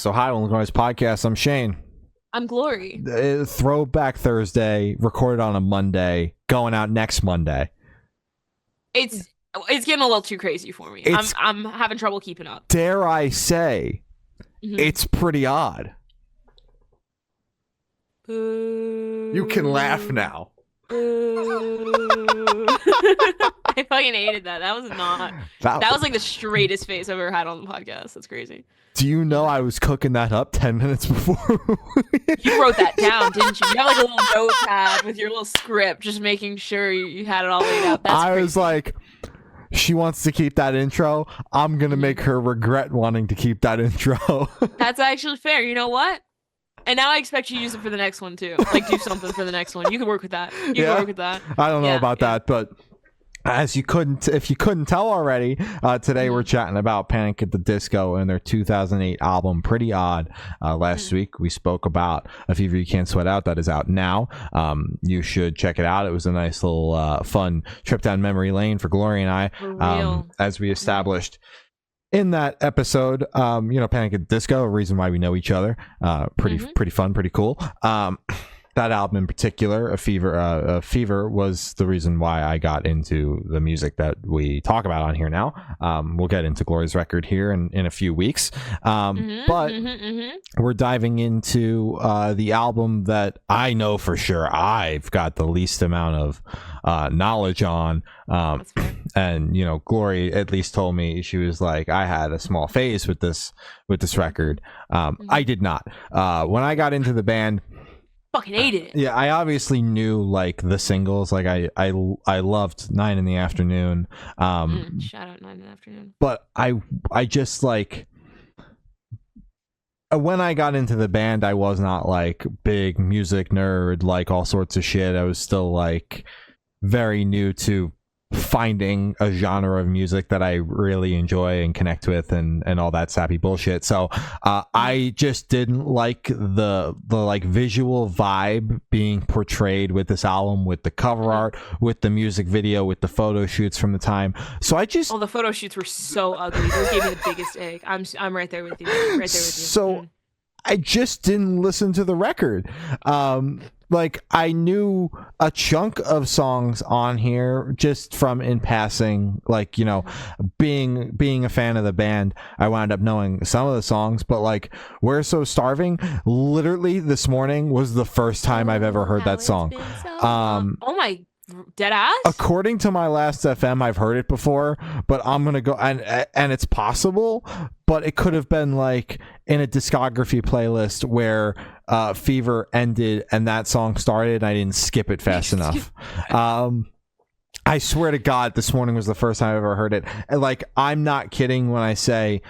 So hi, Welcome to Glory's podcast. I'm Shane. I'm Glory. Throwback Thursday, recorded on a Monday, going out next Monday. It's getting a little too crazy for me. I'm having trouble keeping up. Dare I say, it's pretty odd. Boo. You can laugh now. I fucking hated that. That was like the straightest face I've ever had on the podcast. That's crazy. Do you know I was cooking that up 10 minutes before? You wrote that down, didn't you? You have like a little notepad with your little script, just making sure you had it all laid out. That's crazy. Was like, she wants to keep that intro. I'm going to make her regret wanting to keep that intro. That's actually fair. You know what? And now I expect you to use it for the next one, too. Like, do something for the next one. You can work with that. You can work with that. I don't know about that, but if you couldn't tell already, today we're chatting about Panic at the Disco and their 2008 album, Pretty Odd. Last week, we spoke about A Fever You Can't Sweat Out. That is out now. You should check it out. It was a nice little fun trip down memory lane for Glory and I, as we established in that episode. Panic at the Disco, a reason why we know each other. Pretty fun, pretty cool. That album in particular, A Fever, was the reason why I got into the music that we talk about on here now. We'll get into Glory's record here in a few weeks. But we're diving into the album that I know for sure I've got the least amount of knowledge on. And Glory at least told me, she was like, I had a small phase with this record. I did not. When I got into the band, fucking hated it. Yeah, I obviously knew like the singles. Like I loved 9 in the Afternoon. Shout out 9 in the Afternoon. But I just like, when I got into the band, I was not like big music nerd, like all sorts of shit. I was still like very new to finding a genre of music that I really enjoy and connect with and all that sappy bullshit. So I just didn't like the like visual vibe being portrayed with this album, with the cover art, with the music video, with the photo shoots from the time. So I just the photo shoots were so ugly. Those gave me the biggest egg. I'm right there with you. So I just didn't listen to the record. Like I knew a chunk of songs on here just from in passing, like, being a fan of the band, I wound up knowing some of the songs, but like We're So Starving, literally this morning was the first time I've ever heard that song. Oh my dead ass. According to my Last FM, I've heard it before, but I'm gonna go and it's possible, but it could have been like in a discography playlist where Fever ended and that song started and I didn't skip it fast enough. I swear to God, this morning was the first time I've ever heard it. And like, I'm not kidding when I say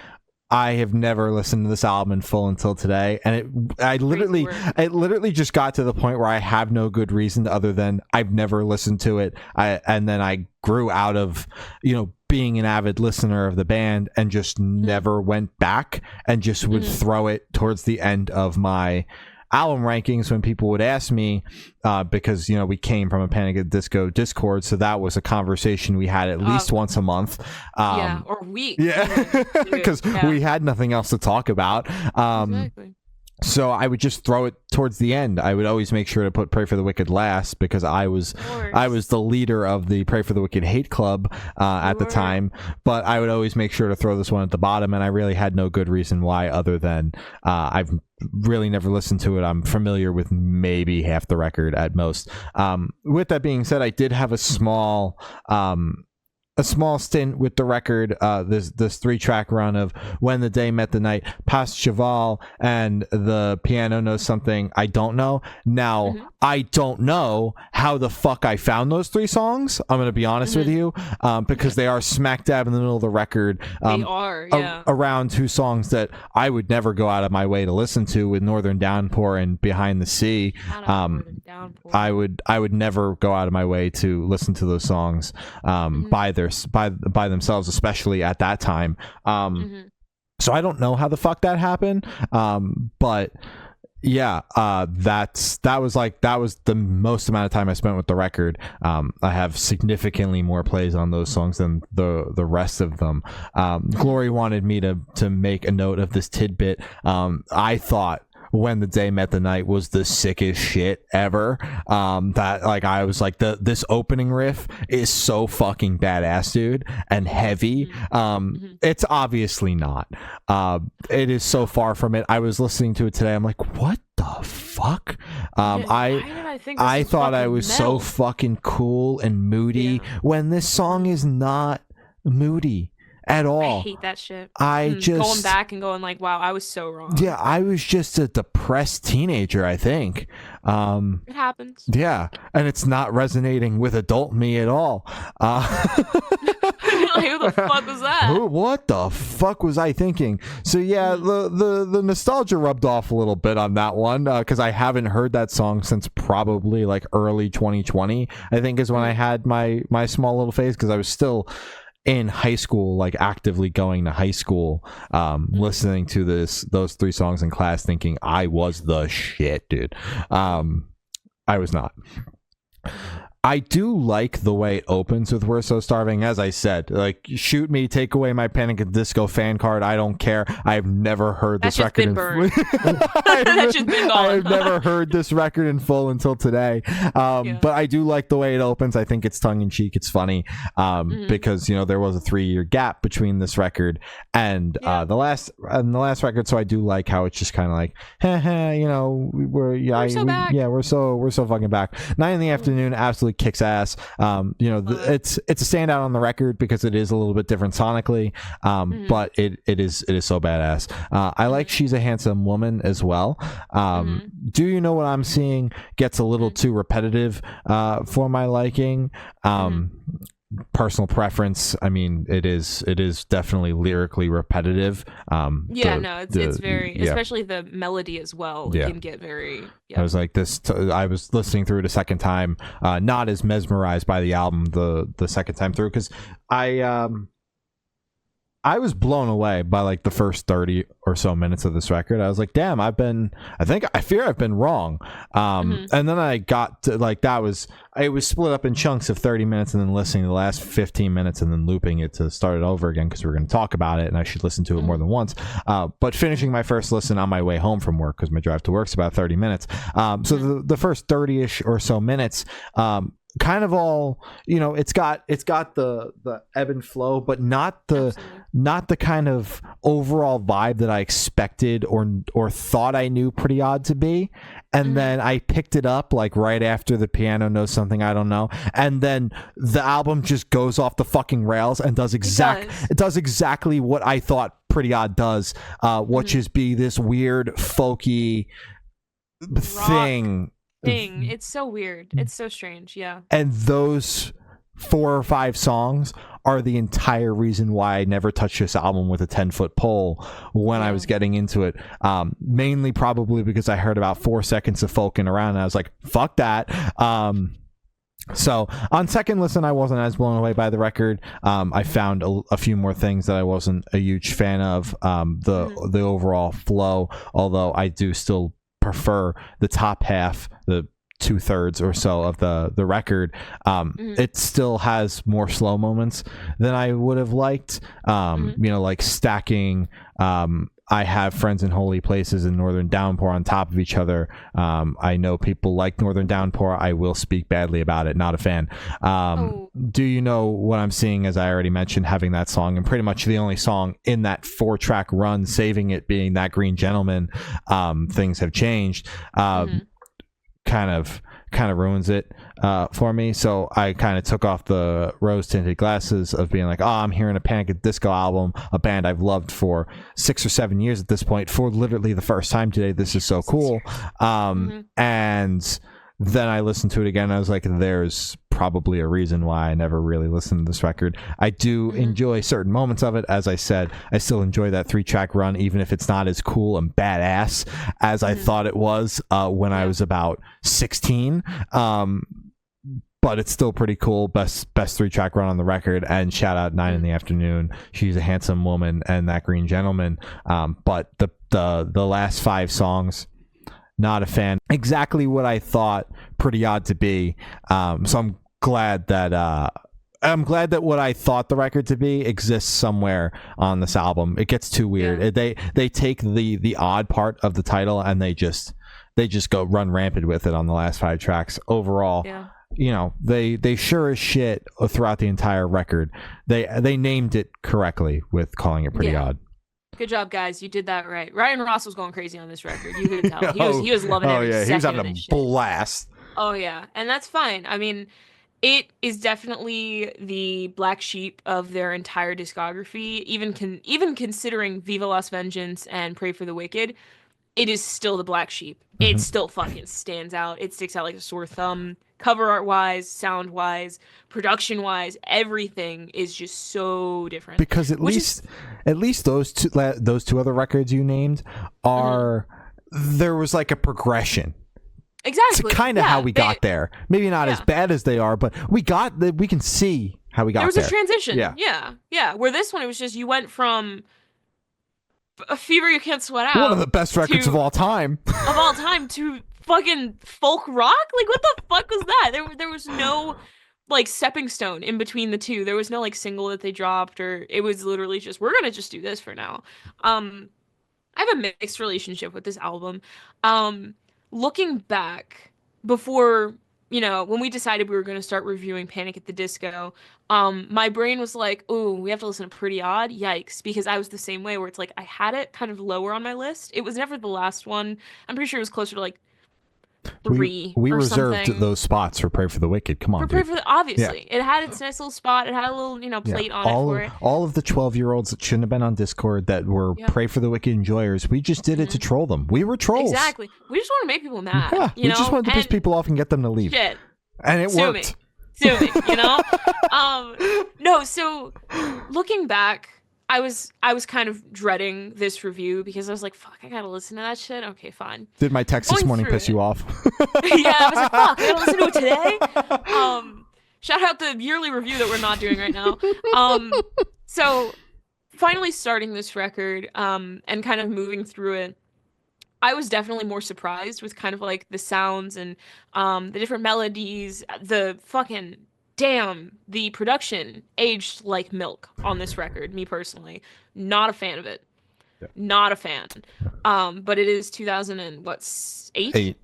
I have never listened to this album in full until today, and it literally just got to the point where I have no good reason other than I've never listened to it. And then I grew out of being an avid listener of the band and just never went back, and just would throw it towards the end of my album rankings when people would ask me, because we came from a Panic at the Disco Discord, so that was a conversation we had at least once a month, or week, because we had nothing else to talk about. Exactly. So I would just throw it towards the end. I would always make sure to put Pray for the Wicked last, because I was the leader of the Pray for the Wicked hate club at the time. But I would always make sure to throw this one at the bottom, and I really had no good reason why, other than I've really never listened to it. I'm familiar with maybe half the record at most. With that being said, I did have a small stint with the record, this 3-track run of When the Day Met the Night, Pas Cheval, and The Piano Knows Something I Don't Know. Now, I don't know how the fuck I found those 3 songs, I'm going to be honest with you, because they are smack dab in the middle of the record. They are, yeah. Around 2 songs that I would never go out of my way to listen to, with Northern Downpour and Behind the Sea. I would never go out of my way to listen to those songs by themselves, especially at that time. So I don't know how the fuck that happened, but Yeah, that was the most amount of time I spent with the record. I have significantly more plays on those songs than the rest of them. Glory wanted me to make a note of this tidbit. I thought When the Day Met the Night was the sickest shit ever. That like I was like this opening riff is so fucking badass, dude, and heavy. It's obviously not. It is so far from it. I was listening to it today. I'm like, what the fuck? I thought I was so fucking cool and moody when this song is not moody at all. I hate that shit. Just going back and going like, wow, I was so wrong. Yeah, I was just a depressed teenager, I think. It happens. Yeah, and it's not resonating with adult me at all. Like, who the fuck was that? What the fuck was I thinking? So yeah, the nostalgia rubbed off a little bit on that one because I haven't heard that song since probably like early 2020. I think is when I had my small little phase because I was still in high school, like actively going to high school, listening to those three songs in class, thinking I was the shit, dude. I was not. I do like the way it opens with "We're So Starving." As I said, like, shoot me, take away my Panic at the Disco fan card. I don't care. I've never heard this record in full. I've never heard this record in full until today. But I do like the way it opens. I think it's tongue in cheek. It's funny because there was a 3-year gap between this record and the last record. So I do like how it's just kind of like, we're so fucking back. 9 in the afternoon, absolutely kicks ass. It's a standout on the record because it is a little bit different sonically, but it is so badass. I like She's a Handsome Woman as well. Do You Know What I'm Seeing gets a little too repetitive for my liking. Personal preference. I mean, it is definitely lyrically repetitive. It's very, especially the melody as well. It can get very. I was like this. I was listening through it a second time, not as mesmerized by the album the second time through because I was blown away by like the first 30 or so minutes of this record. I was like, damn, I fear I've been wrong. And then I got to like, it was split up in chunks of 30 minutes and then listening to the last 15 minutes and then looping it to start it over again because we're going to talk about it and I should listen to it more than once. But finishing my first listen on my way home from work because my drive to work's about 30 minutes. So the first 30-ish or so minutes, kind of all, it's got the ebb and flow, but not the kind of overall vibe that I expected or thought I knew Pretty Odd to be. And then I picked it up like right after The Piano Knows Something I Don't Know, and then the album just goes off the fucking rails and does exactly what I thought Pretty Odd does, which is be this weird folky thing. It's so weird. It's so strange. Yeah. And those 4 or 5 songs are the entire reason why I never touched this album with a 10-foot pole when I was getting into it. Mainly probably because I heard about 4 seconds of folking around and I was like, fuck that. So on second listen, I wasn't as blown away by the record. I found a few more things that I wasn't a huge fan of. The overall flow, although I do still prefer the top half, the 2/3 or so of the record. It still has more slow moments than I would have liked. Like stacking I Have Friends in Holy Places and Northern Downpour on top of each other. I know people like Northern Downpour. I will speak badly about it. Not a fan. Do You Know What I'm Seeing, as I already mentioned, having that song and pretty much the only song in that 4-track run, saving it being That Green Gentleman. Things Have Changed. Kind of ruins it for me. So I kind of took off the rose-tinted glasses of being like, I'm hearing a Panic at the Disco album, a band I've loved for 6 or 7 years at this point, for literally the first time today. This is so cool. And then I listened to it again and I was like, there's probably a reason why I never really listened to this record. I do enjoy certain moments of it. As I said, I still enjoy that 3-track run, even if it's not as cool and badass as I thought it was when I was about 16. But it's still pretty cool. Best 3-track run on the record. And shout out 9 in the Afternoon, She's a Handsome Woman, and That Green Gentleman. But the last 5 songs, Not a fan. Exactly what I thought Pretty Odd to be. So I'm glad that what I thought the record to be exists somewhere on this album. It gets too weird. Yeah. They take the odd part of the title and they just go run rampant with it on the last 5 tracks. Overall, Yeah. they sure as shit throughout the entire record. They named it correctly with calling it Pretty Odd. Good job, guys. You did that right. Ryan Ross was going crazy on this record. You could tell. He was loving every second he was having of a this shit. blast. Oh yeah, and that's fine. I mean, it is definitely the black sheep of their entire discography. Even considering Viva Las Vengeance and Pray for the Wicked, it is still the black sheep. It still fucking stands out. It sticks out like a sore thumb. Cover art wise, sound wise, production wise, everything is just so different. Because at least those two other records you named are there was like a progression. Exactly. It's kind of how we got there. Maybe not as bad as they are, but we can see how we got there. There was a transition. Yeah. Yeah. Where this one, it was just you went from a Fever You Can't Sweat Out, one of the best records of all time, to fucking folk rock. Like, what the fuck was that? There was no like stepping stone in between the two. There was no like single that they dropped, or it was literally just, we're gonna just do this for now. I have a mixed relationship with this album. Looking back, before, when we decided we were going to start reviewing Panic at the Disco, my brain was like, "Ooh, we have to listen to Pretty Odd." Yikes, because I was the same way, where it's like I had it kind of lower on my list. It was never the last one. I'm pretty sure it was closer to like 3 we or reserved something. those spots for Pray for the Wicked. Come on, dude. Obviously, it had its nice little spot. It had a little, plate on it for it. All of the 12-year-olds that shouldn't have been on Discord that were Pray for the Wicked enjoyers, we just did it to troll them. We were trolls. Exactly. We just want to make people mad. Yeah, we just wanted to piss people off and get them to leave. Shit. And it worked. Sue me, No, so looking back, I was kind of dreading this review because I was like, fuck, I gotta listen to that shit. Okay, fine. Did my text this morning piss you off? Yeah, I was like, fuck, I gotta listen to it today. Shout out the yearly review that we're not doing right now. So finally starting this record, and kind of moving through it, I was definitely more surprised with kind of like the sounds and the different melodies, the fucking the production aged like milk on this record. Me personally, not a fan of it. Yeah. Not a fan. But it is 2008?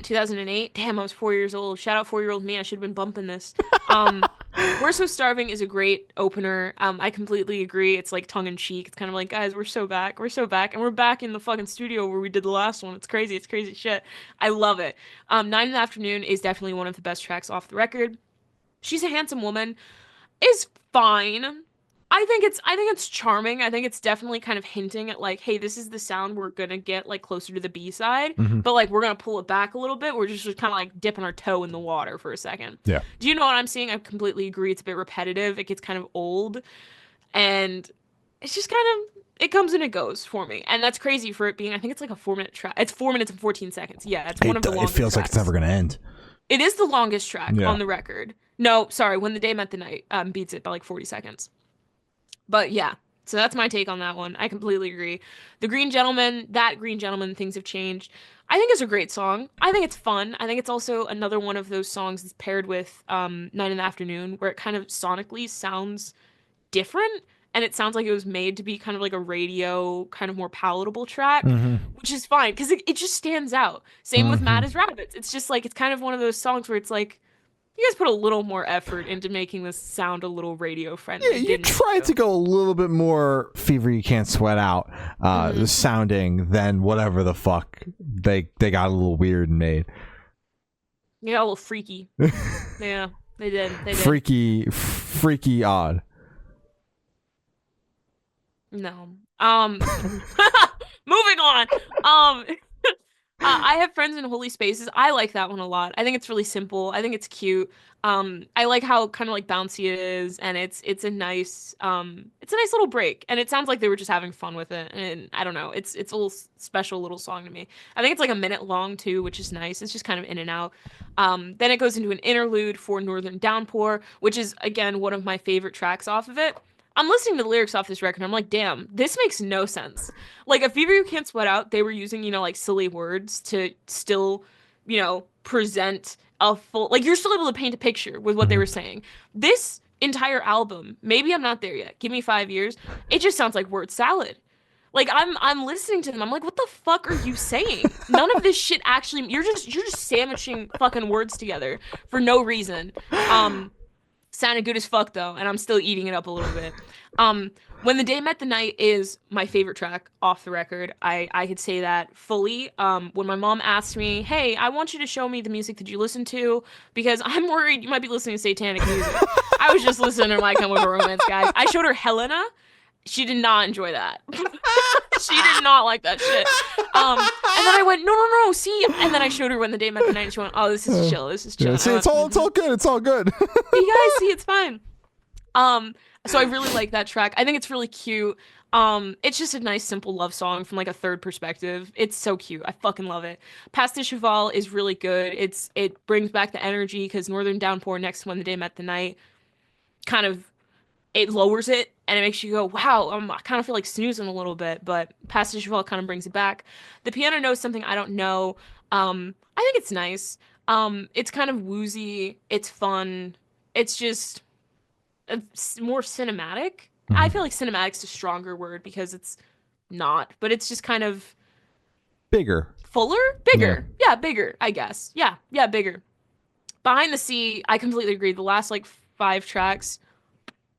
2008. Damn, I was 4 years old. Shout out 4-year-old me. I should have been bumping this. We're So Starving is a great opener. I completely agree. It's like tongue in cheek. It's kind of like, guys, we're so back. We're so back. And we're back in the fucking studio where we did the last one. It's crazy. It's crazy shit. I love it. 9 in the Afternoon is definitely one of the best tracks off the record. She's a Handsome Woman is fine. I think it's charming. I think it's definitely kind of hinting at like, hey, this is the sound we're gonna get like closer to the B-side, but like we're gonna pull it back a little bit. We're just kind of like dipping our toe in the water for a second. Yeah. Do you know what I'm seeing? I completely agree. It's a bit repetitive. It gets kind of old, and it's just kind of, it comes and it goes for me, and that's crazy for it being. I think it's like a 4-minute track. It's 4 minutes and 14 seconds. Yeah, it's one of the longest. It feels like it's never gonna end. It is the longest track on the record. No, sorry, When the Day Met the Night beats it by like 40 seconds. But yeah, so that's my take on that one. I completely agree. The Green Gentleman, Things Have Changed, I think it's a great song. I think it's fun. I think it's also another one of those songs that's paired with 9 in the Afternoon, where it kind of sonically sounds different, and it sounds like it was made to be kind of like a radio, kind of more palatable track, which is fine, because it just stands out. Same with Mad as Rabbits. It's just like, it's kind of one of those songs where it's like, you guys put a little more effort into making this sound a little radio friendly. Yeah, you tried to go a little bit more Fever You Can't Sweat Out sounding than whatever the fuck they got a little weird and made. Yeah, a little freaky. Yeah, they did. Freaky odd. No. Moving on. I Have Friends in Holy Spaces. I like that one a lot. I think it's really simple. I think it's cute. I like how kind of like bouncy it is, and it's a nice little break. And it sounds like they were just having fun with it. And I don't know, it's a little special little song to me. I think it's like a minute long too, which is nice. It's just kind of in and out. Then it goes into an interlude for Northern Downpour, which is again one of my favorite tracks off of it. I'm listening to the lyrics off this record. And I'm like, damn, this makes no sense. Like, a Fever You Can't Sweat Out, they were using, like silly words to still, present a full, like, you're still able to paint a picture with what they Mhm. were saying. This entire album, maybe I'm not there yet. Give me 5 years. It just sounds like word salad. Like, I'm listening to them. I'm like, what the fuck are you saying? None of this shit actually. You're just sandwiching fucking words together for no reason. Um, Sounded good as fuck though, and I'm still eating it up a little bit. When the Day Met the Night is my favorite track off the record. I could say that fully. When my mom asked me, "Hey, I want you to show me the music that you listen to because I'm worried you might be listening to satanic music." I was just listening to My Chemical Romance, guys. I showed her Helena. She did not enjoy that. She did not like that shit. And then I went, no, no, no, see, and then I showed her When the Day Met the Night, and she went, oh, this is chill, this is chill. Yeah, And see, I it's all went, good. It's all good. you guys see, it's fine. So I really like that track. I think it's really cute. It's just a nice, simple love song from like a third perspective. It's so cute. I fucking love it. Past the Cheval is really good. It brings back the energy because Northern Downpour next to When the Day Met the Night kind of it lowers it and it makes you go, wow, I kind of feel like snoozing a little bit, but Past the Cheval kind of brings it back. The piano knows something I don't know. I think it's nice. It's kind of woozy. It's fun. It's just more cinematic. I Mhm. feel like cinematic's a stronger word because it's not, but it's just kind of Bigger. fuller, Yeah. bigger. Yeah, bigger, I guess. Yeah, yeah, bigger. Behind the Sea, I completely agree. The last like 5 tracks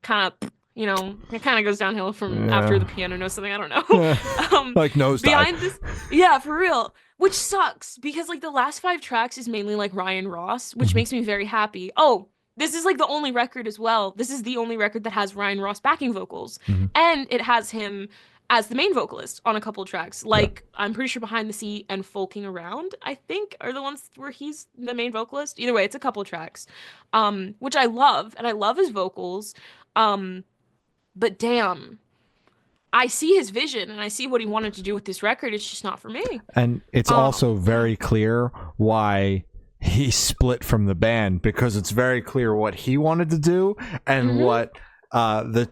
kind of, it kind of goes downhill from after Yeah. the piano knows something. I don't know. Like nosedive. Behind this, yeah, for real. Which sucks because like the last 5 tracks is mainly like Ryan Ross, which Mhm. makes me very happy. Oh, this is like the only record as well. This is the only record that has Ryan Ross backing vocals, Mhm. and it has him as the main vocalist on a couple of tracks. Yeah. Like I'm pretty sure Behind the Sea and Folking Around, I think, are the ones where he's the main vocalist. Either way, it's a couple of tracks, which I love, and I love his vocals. Um, but damn, I see his vision and I see what he wanted to do with this record. It's just not for me. And it's Oh, also very clear why he split from the band because it's very clear what he wanted to do and hmm what the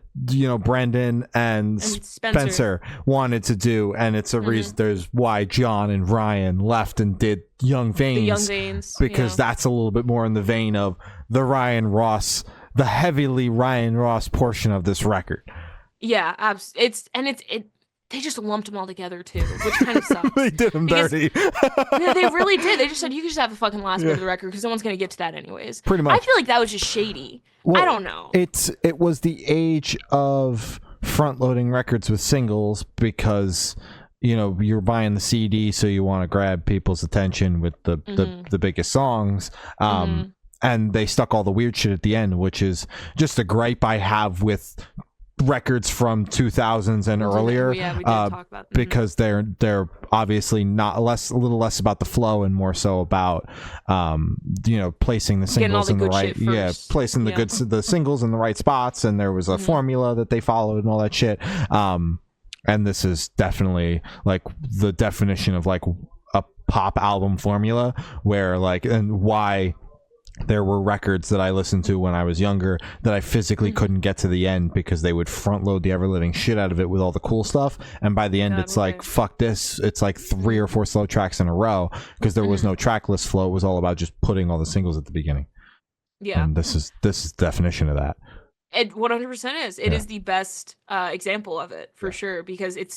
Brendan and and Spencer. Spencer wanted to do, and it's a reason hmm there's why John and Ryan left and did Young The Young Veins, Veins. because Yeah. that's a little bit more in the vein of the heavily Ryan Ross portion of this record. Yeah, it's they just lumped them all together too, which kind of They sucks. did him Because dirty. yeah, they really did. They just said you could just have the fucking last bit Yeah, of the record because no one's gonna get to that anyways. pretty I much. feel like that was just shady. I Well, don't know. it was the age of front loading records with singles because you're buying the CD, so you want to grab people's attention with hmm the biggest songs. hmm And they stuck all the weird shit at the end, which is just a gripe I have with records from 2000s and earlier, Yeah, we did talk about. because they're obviously not a little less about the flow and more so about placing the Getting all singles the in the good right, shit yeah, first. placing Yeah. the singles in the right spots, and there was a hmm formula that they followed and all that shit. And this is definitely like the definition of like a pop album formula, where like, and why there were records that I listened to when I was younger that I physically hmm couldn't get to the end because they would front load the ever living shit out of it with all the cool stuff, and by the end God, it's like, right. fuck this, it's like 3 or 4 slow tracks in a row because there was hmm no track list flow. It was all about just putting all the singles at the beginning, Yeah. and this is definition of that. It 100% is. It Yeah. is the best example of it for sure because it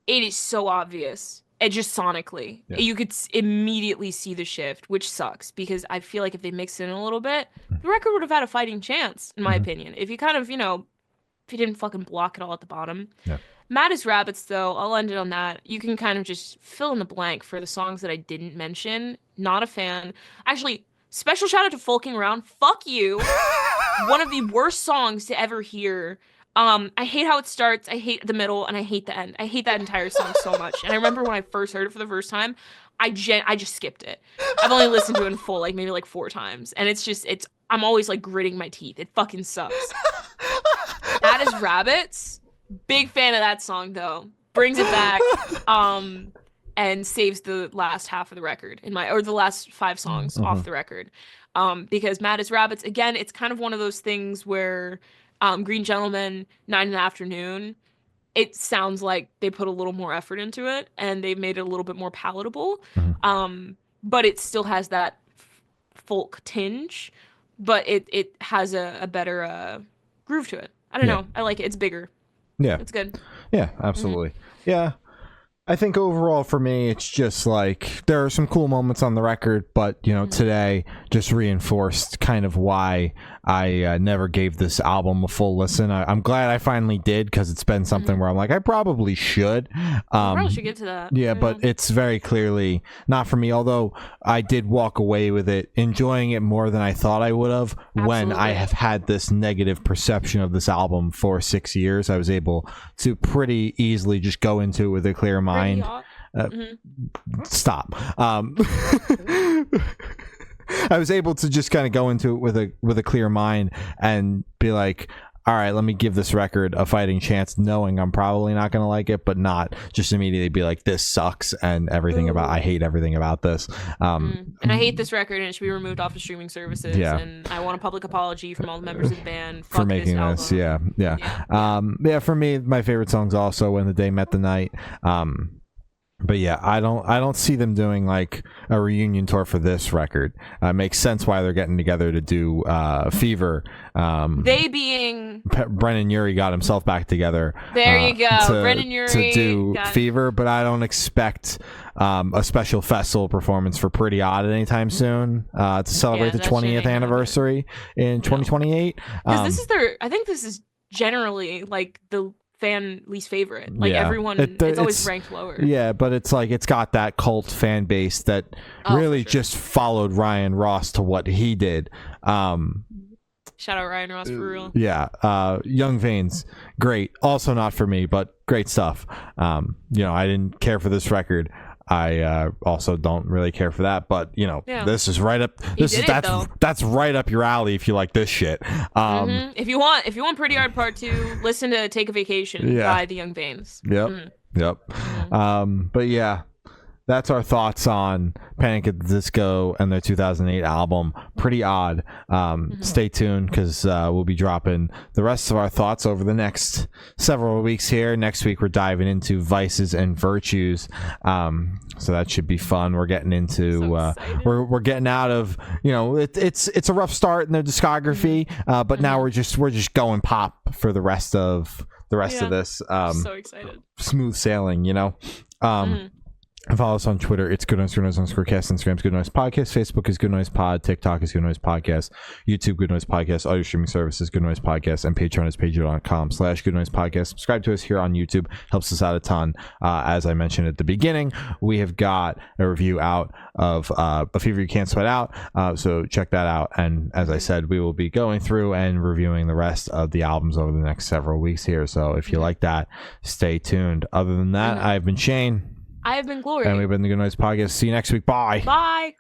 is so obvious. And just sonically, Yeah. you could immediately see the shift, which sucks because I feel like if they mixed it in a little bit, the record would have had a fighting chance, in my Mhm. opinion. If you kind of, if you didn't fucking block it all at the bottom. Yeah. Mad as Rabbits, though, I'll end it on that. You can kind of just fill in the blank for the songs that I didn't mention. Not a fan. Actually, special shout out to Folking Around. Fuck you. One of the worst songs to ever hear. I hate how it starts, I hate the middle, and I hate the end. I hate that entire song so much. And I remember when I first heard it for the first time, I just skipped it. I've only listened to it in full like maybe like 4 times, and it's I'm always like gritting my teeth. It fucking sucks. That is Rabbits. Big fan of that song though. Brings it back. And saves the last half of the record or the last 5 songs off Mhm. the record. Because Mad as Rabbits, again, it's kind of one of those things where Green Gentleman, Night in the Afternoon, it sounds like they put a little more effort into it and they made it a little bit more palatable. But it still has that folk tinge, but it has a better groove to it. I don't know. I like it. It's bigger. Yeah. It's good. Yeah, absolutely. Yeah. I think overall for me, it's just like there are some cool moments on the record, but today just reinforced kind of why I never gave this album a full listen. I'm glad I finally did, because it's been something where I'm like, I probably should. Probably should get to that. Yeah, but it's very clearly not for me, although I did walk away with it enjoying it more than I thought I would have. When I have had this negative perception of this album for 6 years, I was able to pretty easily just go into it with a clear mind. Stop. I was able to just kind of go into it with a clear mind and be like, all right, let me give this record a fighting chance, knowing I'm probably not going to like it, but not just immediately be like, this sucks and I hate everything about this. And I hate this record and it should be removed off of streaming services. Yeah. And I want a public apology from all the members of the band for making this. Yeah. For me, my favorite song's also When the Day Met the Night. But yeah, I don't see them doing like a reunion tour for this record. It makes sense why they're getting together to do Fever. They being Brennan Urie got himself back together. There you go, Brennan Urie to do Fever, but I don't expect a special festival performance for Pretty Odd anytime soon to celebrate the 20th anniversary in 2028. Because I think this is generally like the fan least favorite. Like everyone, it's always ranked lower. Yeah, but it's like it's got that cult fan base that really just followed Ryan Ross to what he did. Shout out Ryan Ross for real. Yeah, Young Veins, great. Also not for me, but great stuff. I didn't care for this record. I also don't really care for that, but this is right up. That's right up your alley if you like this shit. If you want Pretty Hard Part 2, listen to Take a Vacation by the Young Veins. Yep. But yeah, that's our thoughts on Panic at the Disco and their 2008 album, Pretty Odd. Stay tuned, because we'll be dropping the rest of our thoughts over the next several weeks here. Next week, we're diving into Vices and Virtues. So that should be fun. We're getting into we're getting out of it's a rough start in their discography, but now we're just going pop for the rest of this. So excited. Smooth sailing, Follow us on Twitter. It's Good Noise _cast. Instagram's Good Noise Podcast. Facebook is Good Noise Pod. TikTok is Good Noise Podcast. YouTube, Good Noise Podcast. All your streaming services, Good Noise Podcast. And Patreon is patreon.com/Good Noise Podcast. Subscribe to us here on YouTube. Helps us out a ton. As I mentioned at the beginning, we have got a review out of A Fever You Can't Sweat Out. So check that out. And as I said, we will be going through and reviewing the rest of the albums over the next several weeks here. So if you like that, stay tuned. Other than that, I've been Shane. I have been Glory. And we've been the Good Noise Podcast. See you next week. Bye. Bye.